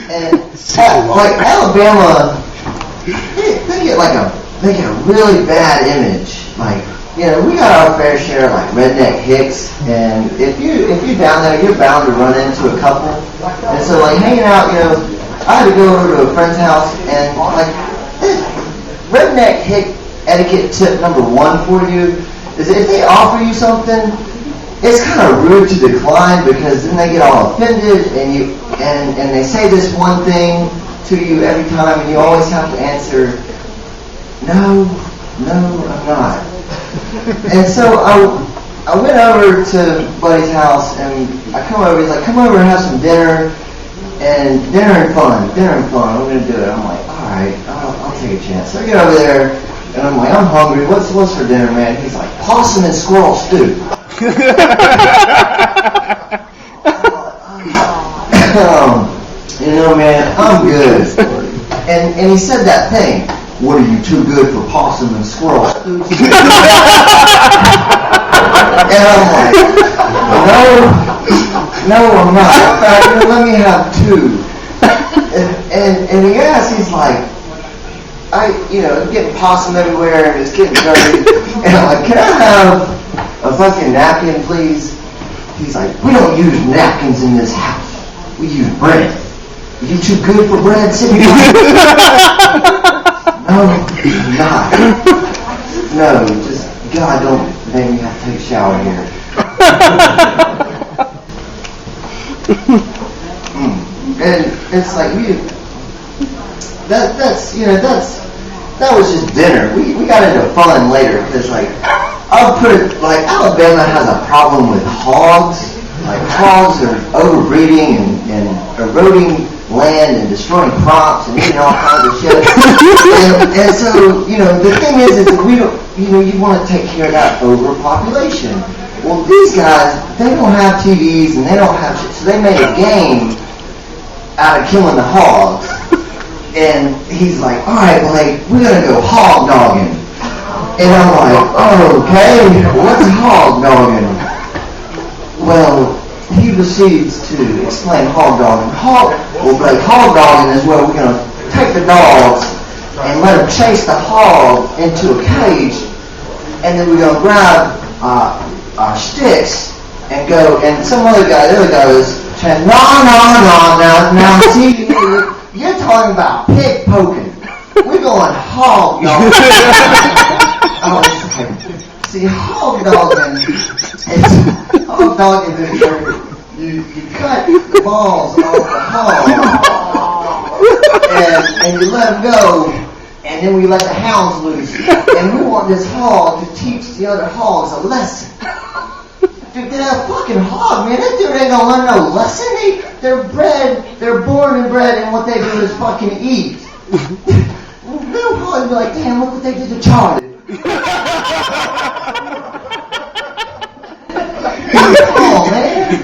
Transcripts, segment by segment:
And like Alabama, they get a really bad image. Like, you know, we got our fair share of like redneck hicks, and if you're down there, you're bound to run into a couple. And so like hanging out, you know, I had to go over to a friend's house, and like redneck hick etiquette tip number 1 for you is if they offer you something, it's kind of rude to decline, because then they get all offended, and they say this one thing to you every time, and you always have to answer, no, I'm not. And so I went over to Buddy's house, and I come over. He's like, "Come over and have some dinner, and dinner and fun. We're gonna do it." I'm like, "All right, I'll take a chance." So I get over there, and I'm like, "I'm hungry. What's for dinner, man?" He's like, "Possum and squirrel stew." You know, man, I'm good. And he said that thing. What, are you too good for possum and squirrel stew? And I'm like, no, I'm not. In fact, let me have 2. And he asked, he's like, getting possum everywhere, and it's getting dirty. And I'm like, can I have a fucking napkin, please? He's like, we don't use napkins in this house. We use bread. Are you too good for bread, City? No, I'm not. No, just, God, don't make me have to take a shower here. And it's like, that was just dinner. We got into fun later, because like, I'll put it, like, Alabama has a problem with hogs. Like, hogs are overbreeding and eroding land and destroying crops and eating all kinds of shit. And so, you know, the thing is that we don't, you know, you want to take care of that overpopulation. Well, these guys, they don't have TVs and they don't have shit, so they made a game out of killing the hogs. And he's like, all right, Blake, we're going to go hogdoggin. And I'm like, oh, okay, what's hogdoggin? Well, he proceeds to explain hogdoggin. Blake, hogdoggin is where we're going to take the dogs and let them chase the hog into a cage, and then we're going to grab our sticks and go, and the other guy was saying, no, now, see, you're talking about pig poking. We're going hogdoggin. I was like, see, hogdoggin is you cut the balls off the hog, and you let them go, and then we let the hounds loose, and we want this hog to teach the other hogs a lesson. Dude, that fucking hog, man, that dude ain't gonna learn no lesson. They're born and bred, and what they do is fucking eat. Little hog be like, damn, look what they did to Charlie. Oh, man.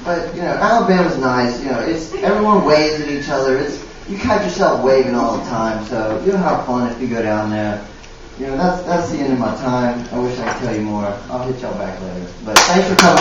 But, you know, Alabama's nice. You know, it's everyone waves at each other. You catch yourself waving all the time, so you'll have fun if you go down there. You know, that's the end of my time. I wish I could tell you more. I'll hit y'all back later. But thanks for coming.